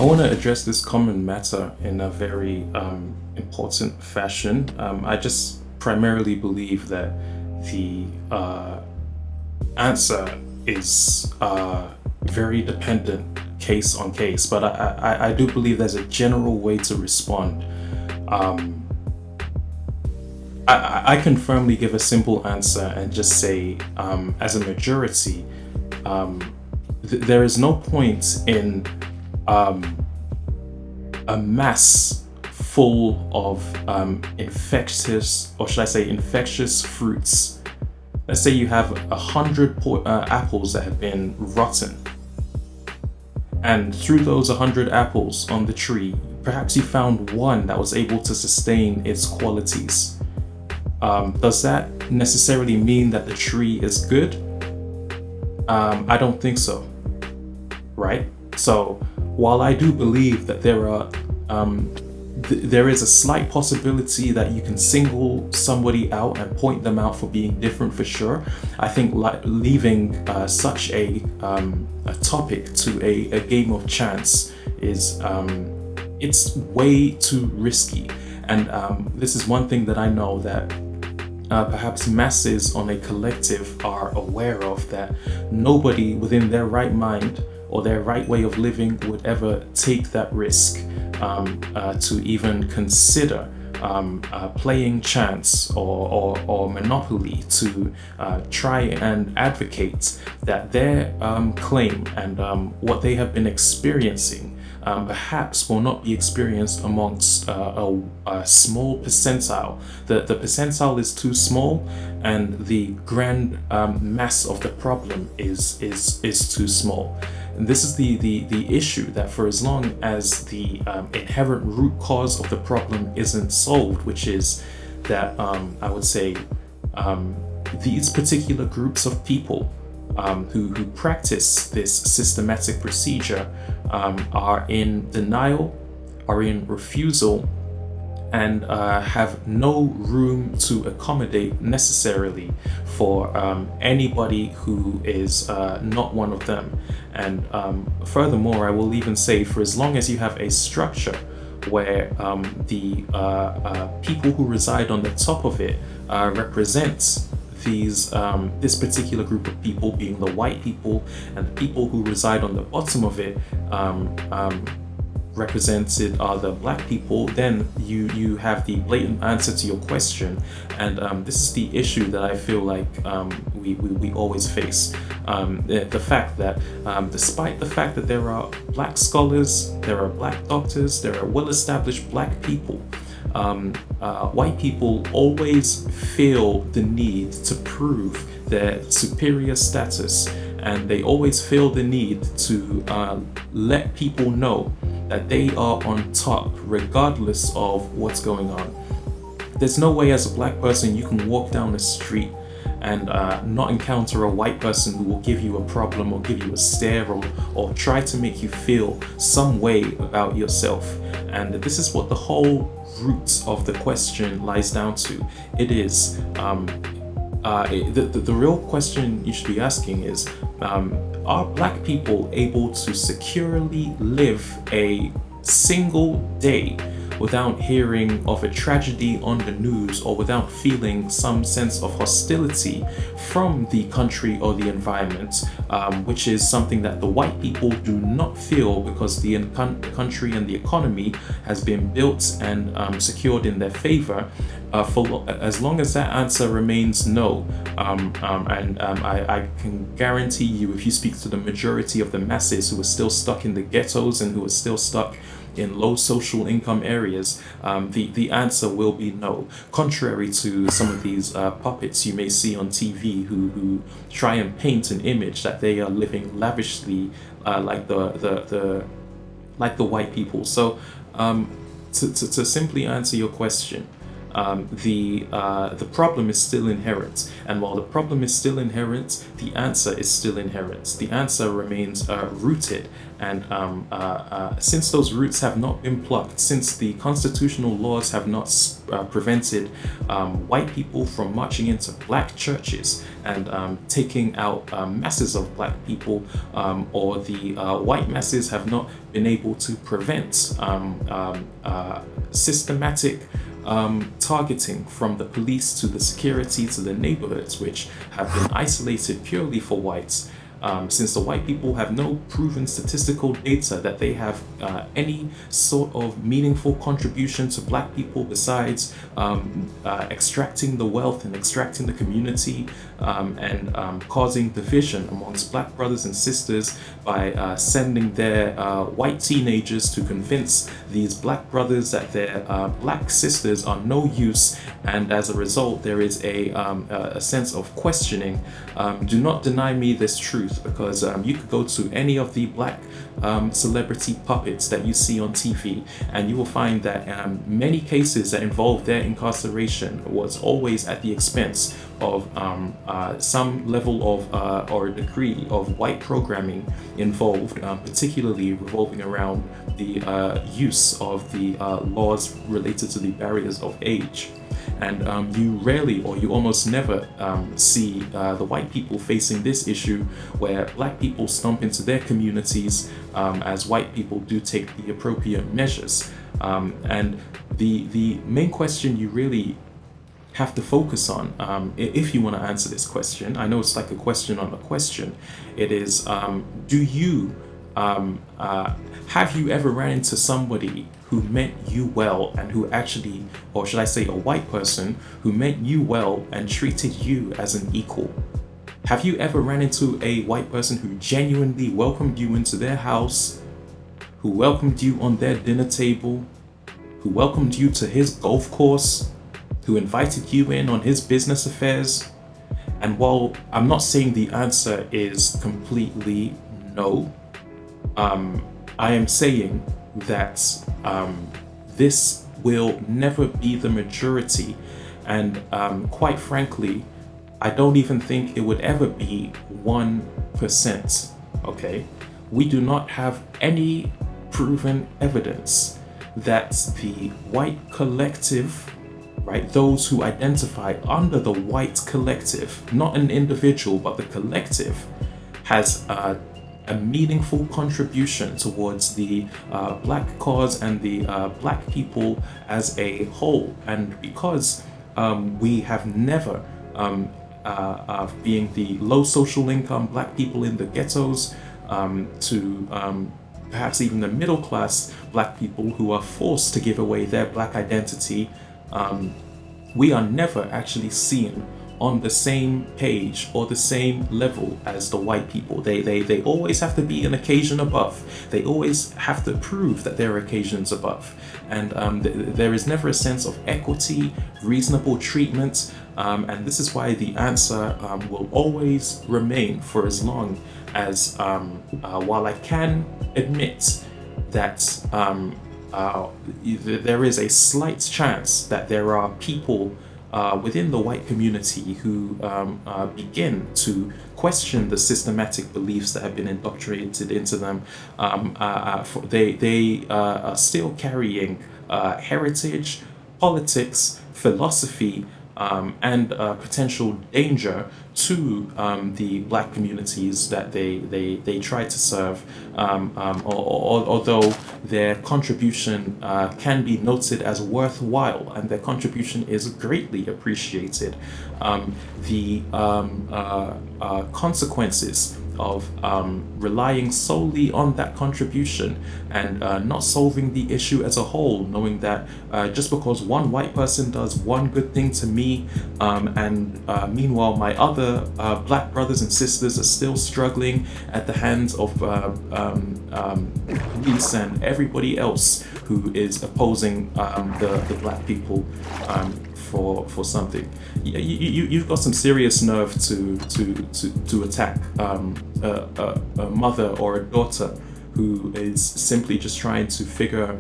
want to address this common matter in a very important fashion. I just primarily believe that the answer is very dependent case on case, but I do believe there's a general way to respond. Um, I can firmly give a simple answer and just say, as a majority, um, there is no point in um, a mass full of infectious, or should I say, infectious fruits. Let's say you have 100 apples that have been rotten, and through those 100 apples on the tree, perhaps you found one that was able to sustain its qualities. Does that necessarily mean that the tree is good? I don't think so, right? So while I do believe that there is a slight possibility that you can single somebody out and point them out for being different for sure, I think leaving such a topic to a game of chance is it's way too risky. And this is one thing that I know that perhaps masses on a collective are aware of, that nobody within their right mind or their right way of living would ever take that risk to even consider playing chance or monopoly to try and advocate that their claim and what they have been experiencing perhaps will not be experienced amongst a small percentile. The percentile is too small, and the grand mass of the problem is too small. And this is the issue, that for as long as the inherent root cause of the problem isn't solved, which is that I would say these particular groups of people who practice this systematic procedure are in denial, are in refusal, and have no room to accommodate necessarily for anybody who is not one of them. And furthermore, I will even say, for as long as you have a structure where the people who reside on the top of it represent this particular group of people, being the white people, and the people who reside on the bottom of it represented are the black people, then you have the blatant answer to your question. And this is the issue that I feel like we always face. The fact that despite the fact that there are black scholars, there are black doctors, there are well-established black people, white people always feel the need to prove their superior status, and they always feel the need to let people know that they are on top regardless of what's going on. There's no way as a black person you can walk down the street and not encounter a white person who will give you a problem or give you a stare or try to make you feel some way about yourself. And this is what the whole root of the question lies down to. It is the real question you should be asking is, are black people able to securely live a single day without hearing of a tragedy on the news, or without feeling some sense of hostility from the country or the environment, which is something that the white people do not feel, because the country and the economy has been built and secured in their favor. For as long as that answer remains no, I can guarantee you, if you speak to the majority of the masses who are still stuck in the ghettos and who are still stuck in low social income areas, the answer will be no. Contrary to some of these puppets you may see on TV who try and paint an image that they are living lavishly like the white people. So to simply answer your question, the problem is still inherent. And while the problem is still inherent, the answer is still inherent. The answer remains rooted. And since those roots have not been plucked, since the constitutional laws have not prevented white people from marching into black churches and taking out masses of black people, or the white masses have not been able to prevent systematic targeting from the police to the security to the neighborhoods, which have been isolated purely for whites. Since the white people have no proven statistical data that they have any sort of meaningful contribution to black people besides extracting the wealth and extracting the community, and causing division amongst black brothers and sisters by sending their white teenagers to convince these black brothers that their black sisters are no use, and as a result there is a sense of questioning. Do not deny me this truth, because you could go to any of the black celebrity puppets that you see on TV, and you will find that many cases that involve their incarceration was always at the expense of some level of or degree of white programming involved, particularly revolving around the use of the laws related to the barriers of age. And you rarely, or you almost never, see the white people facing this issue where black people stomp into their communities as white people do take the appropriate measures. And the main question you really have to focus on, if you want to answer this question, I know it's like a question on a question, it is, do you, have you ever ran into somebody who meant you well and who actually, or should I say a white person, who meant you well and treated you as an equal? Have you ever ran into a white person who genuinely welcomed you into their house, who welcomed you on their dinner table, who welcomed you to his golf course, who invited you in on his business affairs? And while I'm not saying the answer is completely no, I am saying that this will never be the majority, and quite frankly, I don't even think it would ever be 1%. Okay, we do not have any proven evidence that the white collective, right, those who identify under the white collective, not an individual but the collective, has a meaningful contribution towards the black cause and the black people as a whole. And because we have never, being the low social income black people in the ghettos, to perhaps even the middle class black people who are forced to give away their black identity, we are never actually seen on the same page or the same level as the white people. They always have to be an occasion above. They always have to prove that they're occasions above. And there is never a sense of equity, reasonable treatment. And this is why the answer will always remain for as long as, while I can admit that there is a slight chance that there are people within the white community who begin to question the systematic beliefs that have been indoctrinated into them. They are still carrying heritage, politics, philosophy, and potential danger to the black communities that they try to serve, although their contribution can be noted as worthwhile and their contribution is greatly appreciated. The consequences of relying solely on that contribution and not solving the issue as a whole, knowing that just because one white person does one good thing to me, and meanwhile my other black brothers and sisters are still struggling at the hands of police and everybody else who is opposing the black people for something. You've got some serious nerve to attack a mother or a daughter who is simply just trying to figure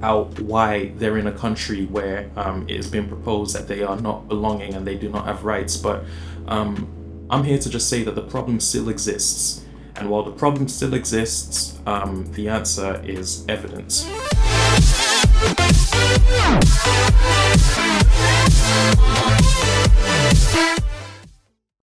out why they're in a country where it has been proposed that they are not belonging and they do not have rights. But I'm here to just say that the problem still exists. And while the problem still exists, the answer is evidence.